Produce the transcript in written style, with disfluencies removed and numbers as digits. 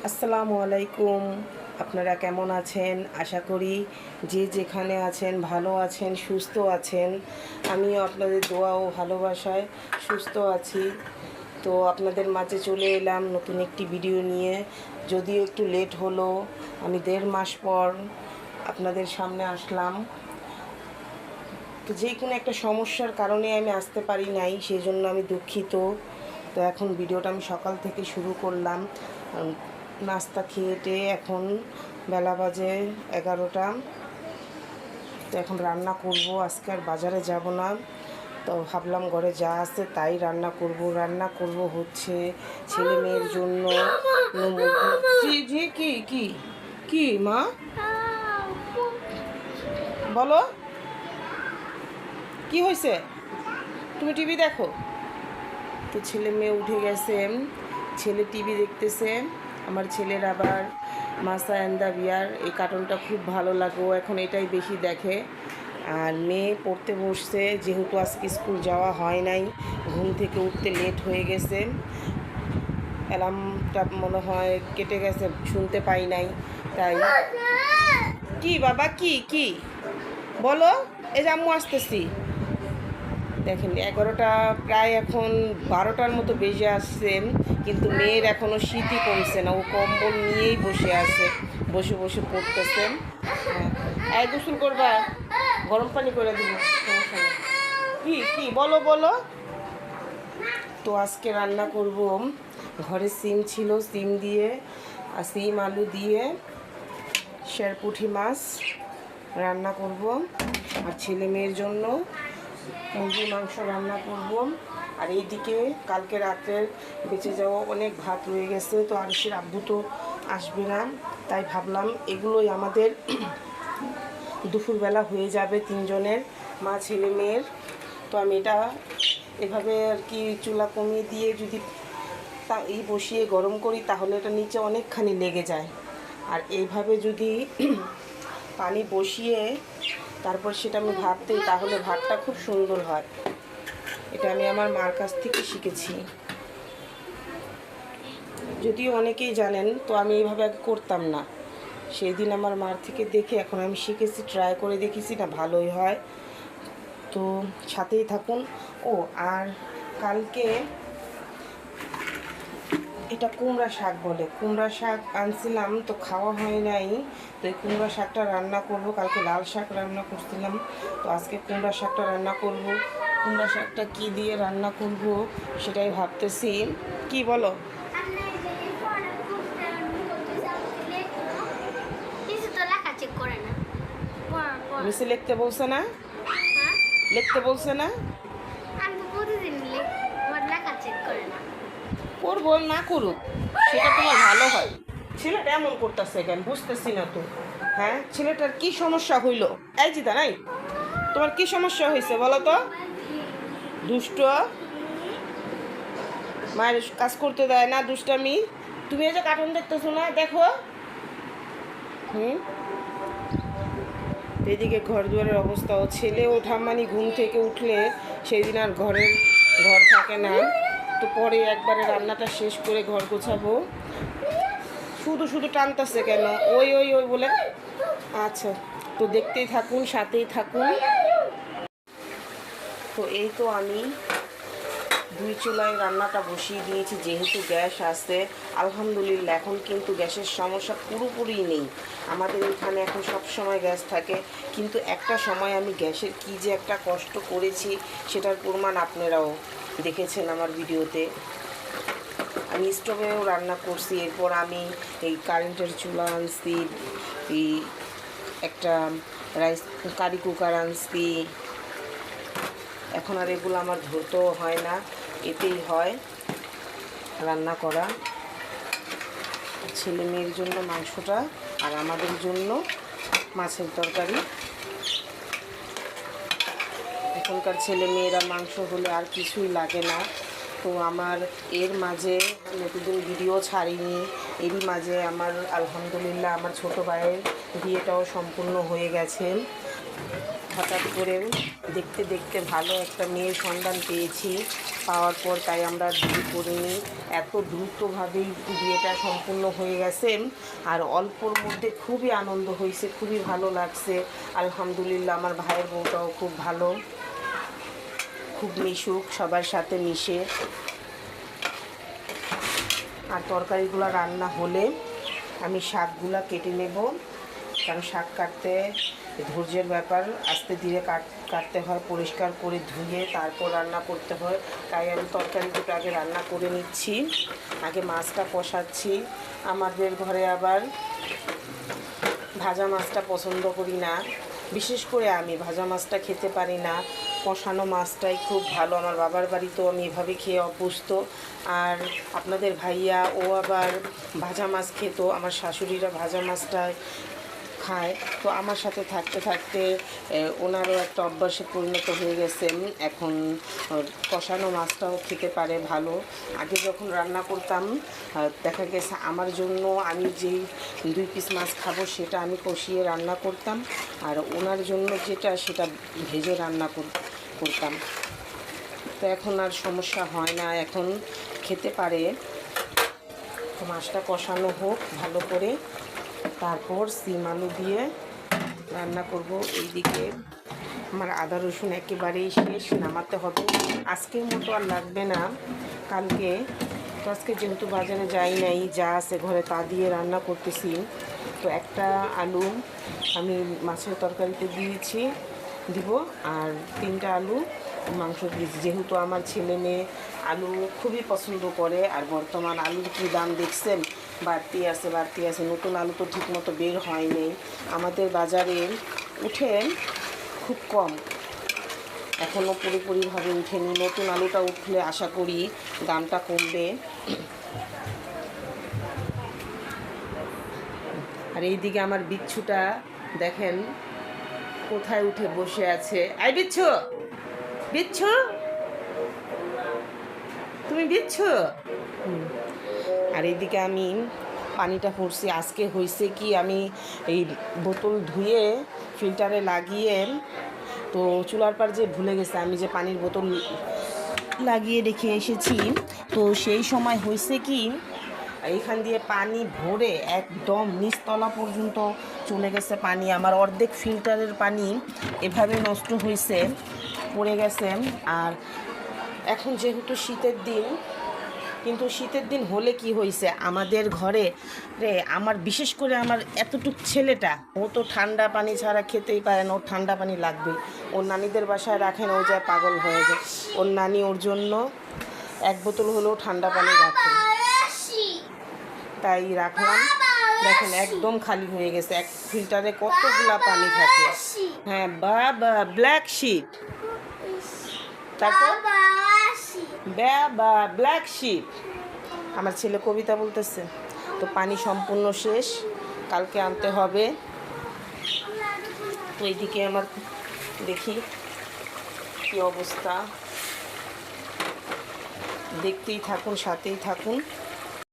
আসসালামু আলাইকুম। আপনারা কেমন আছেন? আশা করি যে যেখানে আছেন ভালো আছেন, সুস্থ আছেন। আমিও আপনাদের দোয়া ও ভালোবাসায় সুস্থ আছি। তো আপনাদের মাঝে চলে এলাম নতুন একটি ভিডিও নিয়ে। যদিও একটু লেট হলো, আমি 1.5 মাস পর আপনাদের সামনে আসলাম। তো যে কোনো একটা সমস্যার কারণে আমি আসতে পারি নাই, সেই জন্য আমি দুঃখিত। তো এখন ভিডিওটা আমি সকাল থেকে শুরু করলাম। নাস্তা খেয়ে এখন বেলা বাজে 11টা। তো এখন রান্না করব। আজকে আর বাজারে যাব না, তো ভাবলাম ঘরে যা আছে তাই রান্না করব হচ্ছে ছেলে মেয়ের জন্য। জি কি কি কি মা বলো, কি হয়েছে? তুমি টিভি দেখো। তো ছেলে মেয়ে উঠে গেছে, ছেলে টিভি দেখতেছে। আমার ছেলের আবার মাসা অ্যান্ড দ্য বিয়ার এই কার্টুনটা খুব ভালো লাগে, ও এখন এটাই বেশি দেখে। আর মেয়ে পড়তে বসছে, যেহেতু আজকে স্কুল যাওয়া হয় নাই, ঘুম থেকে উঠতে লেট হয়ে গেছে। অ্যালার্মটা মনে হয় কেটে গেছে, শুনতে পাই নাই। তাই কি বাবা কি কি বলো, এই যে আম্মু আসতেছি। দেখেন 11টা প্রায়, এখন 12টার মতো বেজে আসছে, কিন্তু মেয়ের এখনও শীতই কমছে না। ও কম্বল নিয়েই বসে আছে, বসে বসে পড়তেছে। হ্যাঁ, গোসল করবা? গরম পানি করে দিব, সমস্যা নেই। কি কি বলো বলো। তো আজকে রান্না করব, ঘরে সিম ছিল, সিম দিয়ে আর সিম আলু দিয়ে শেরপুঁটি মাছ রান্না করব। আর ছেলে মেয়ের জন্য মুরগির মাংস রান্না করব। আর এইদিকে কালকে রাতের বেঁচে যাওয়া অনেক ভাত রয়ে গেছে, তো আরুষের আব্বু তো আসবে না, তাই ভাবলাম এগুলোই আমাদের দুপুরবেলা হয়ে যাবে তিনজনের, মা ছেলে মেয়ের। তো আমি এটা এভাবে আর কি চুলা কমিয়ে দিয়ে যদি বসিয়ে গরম করি, তাহলে এটা নিচে অনেকখানি লেগে যায়। আর এইভাবে যদি পানি বসিয়ে তারপর সেটা আমি ভাত দিই, তাহলে ভাতটা খুব সুন্দর হয়। এটা আমি আমার মার কাছ থেকে শিখেছি, যদিও অনেকেই জানেন। তো আমি এইভাবে আগে করতাম না, সেই দিন আমার মার থেকে দেখে এখন আমি শিখেছি, ট্রাই করে দেখেছি, না ভালোই হয়। তো সাথেই থাকুন। ও আর কালকে এটা কুমড়া শাক বলে, কুমড়া শাক আনছিলাম, তো খাওয়া হয় নাই। তো এই কুমড়া শাকটা রান্না করব। কালকে লাল শাক রান্না করছিলাম, তো আজকে কুমড়া শাকটা রান্না করব। কুমড়া শাকটা কী দিয়ে রান্না করব সেটাই ভাবতেছি। কি বলো? মিসে লিখতে বলছে না? লিখতে বলছে না? করবো না করুক, সেটা তোমার ভালো হয়। ছেলেটা এমন করতেছে কেন বুঝতেছি না তো। হ্যাঁ, ছেলেটার কি সমস্যা হইল? এই জিদা নাই, তোমার কি সমস্যা হয়েছে বলো তো? দুষ্ট, মায়ের কাজ করতে দেয় না, দুষ্টামি। তুমি এই যে কার্টুন দেখতেছো না, দেখো। এদিকে ঘর দুয়ারের অবস্থা, ও ছেলে ওঠা মানে ঘুম থেকে উঠলে সেই দিন আর ঘর থাকে না। তো পরে একবারে রান্নাটা শেষ করে ঘর গোছাবো। শুধু শুধু টানতেছে কেন? ওই ওই ওই বলে। আচ্ছা, তো দেখতেই থাকুন, সাথেই থাকুন। তো এই তো আমি 2 চুলায় রান্নাটা বসিয়ে দিয়েছি, যেহেতু গ্যাস আছে। আলহামদুলিল্লাহ, এখন কিন্তু গ্যাসের সমস্যা পুরোপুরি নেই। আমাদের এখানে এখন সব সময় গ্যাস থাকে, কিন্তু একটা সময় আমি গ্যাসের কী যে একটা কষ্ট করেছি, সেটার প্রমাণ আপনারাও দেখেছেন আমার ভিডিওতে। আমি স্টোভেও রান্না করছি, এরপর আমি এই কারেন্টের চুলা আনছি, এই একটা রাইস কারি কুকার আনছি। এখন আর এগুলো আমার ধরতেও হয় না, এতেই হয় রান্না করা। ছেলে মেয়ের জন্য মাংসটা, আর আমাদের জন্য মাছের তরকারি। এখনকার ছেলে মেয়েরা মাংস হলে আর কিছুই লাগে না। তো আমার এর মাঝে নতুন ভিডিও ছাড়িনি, এরই মাঝে আমার আলহামদুলিল্লাহ আমার ছোটো ভাইয়ের বিয়েটাও সম্পূর্ণ হয়ে গেছে। হঠাৎ করে দেখতে দেখতে ভালো একটা মেয়ের সন্ধান পেয়েছি, পাওয়ার পর তাই আমরা বিয়ে করিনি। এত দ্রুতভাবেই বিয়েটা সম্পূর্ণ হয়ে গেছে, আর অল্পর মধ্যে খুবই আনন্দ হয়েছে, খুবই ভালো লাগছে। আলহামদুলিল্লাহ, আমার ভাইয়ের বউটাও খুব ভালো, খুব মিশুক, সবার সাথে মিশে। আর তরকারিগুলো রান্না হলে আমি শাকগুলা কেটে নেব, কারণ শাক কাটতে ধৈর্যের ব্যাপার, আস্তে ধীরে কাটতে হয়, পরিষ্কার করে ধুয়ে তারপর রান্না করতে হয়। তাই আমি তরকারি দুটো আগে রান্না করে নিচ্ছি, আগে মাছটা কষাচ্ছি। আমাদের ঘরে আবার ভাজা মাছটা পছন্দ করি না, বিশেষ করে আমি ভাজা মাছটা খেতে পারি না, কষানো মাছটাই খুব ভালো। আমার বাবার বাড়িতেও আমি এভাবে খেয়ে অভ্যস্ত। আর আপনাদের ভাইয়া ও আবার ভাজা মাছ খেত, আমার শাশুড়িরা ভাজা মাছটা খায়, তো আমার সাথে থাকতে থাকতে ওনারও একটা অভ্যাসে পরিণত হয়ে গেছে, এখন কষানো মাছটাও খেতে পারে ভালো। আগে যখন রান্না করতাম দেখা গেছে আমার জন্য আমি যেই 2 পিস মাছ খাবো সেটা আমি কষিয়ে রান্না করতাম, আর ওনার জন্য যেটা সেটা ভেজে রান্না করতাম। তো এখন আর সমস্যা হয় না, এখন খেতে পারে। তো মাছটা কষানো হোক ভালো করে, তারপর সিম আলু দিয়ে রান্না করব। এইদিকে আমার আদা রসুন একেবারেই শেষ, নামাতে হবে। আজকের মতো আর লাগবে না, কালকে। তো আজকে যেহেতু বাজারে যাই নাই, যা আছে ঘরে তা দিয়ে রান্না করতেছি। তো একটা আলু আমি মাছের তরকারিতে দিব, আর 3টা আলু মাংস দিয়েছি, যেহেতু আমার ছেলে মেয়ে আলু খুবই পছন্দ করে। আর বর্তমান আলুর কী দাম দেখছেন, বাড়তি আছে। নতুন আলু তো ঠিকমতো বের হয়নি, আমাদের বাজারে উঠে খুব কম, এখনও পুরোপুরিভাবে উঠেনি। নতুন আলুটা উঠলে আশা করি দামটা কমবে। আর এইদিকে আমার বিচ্ছুটা দেখেন কোথায় উঠে বসে আছে। আই বিচ্ছু, বিচ্ছু, তুমি বিচ্ছু। আর এইদিকে আমি পানিটা ভরছি। আজকে হয়েছে কি, আমি এই বোতল ধুয়ে ফিল্টারে লাগিয়ে, তো চুলার পার যে ভুলে গেছে আমি যে পানির বোতল লাগিয়ে রেখে এসেছি। তো সেই সময় হয়েছে কি, এইখান দিয়ে পানি ভরে একদম নিচতলা পর্যন্ত চলে গেছে পানি। আমার অর্ধেক ফিল্টারের পানি এভাবে নষ্ট হয়েছে, পড়ে গেছে। আর এখন যেহেতু শীতের দিন, কিন্তু শীতের দিন হলে কি হয়েছে, আমাদের ঘরে আমার বিশেষ করে আমার এতটুক ছেলেটা, ও তো ঠান্ডা পানি ছাড়া খেতেই পারে না, ওর ঠান্ডা পানি লাগবে। ওর নানিদের বাসায় রাখেন, ও যায় পাগল হয়ে যায়। ওর নানি ওর জন্য 1 বোতল হলেও ঠান্ডা পানি রাখে, তাই রাখলাম। দেখেন একদম খালি হয়ে গেছে, এক ফিল্টারে কতগুলা পানি থাকে। হ্যাঁ বাবা, ব্ল্যাক শিপ, তারপর বাবা ব্ল্যাক শিপ, আমার ছেলে কবিতা বলতেছে। তো পানি সম্পূর্ণ শেষ, কালকে আনতে হবে। তো এইদিকে আমার দেখি কি অবস্থা, দেখতেই থাকুন, সাথেই থাকুন।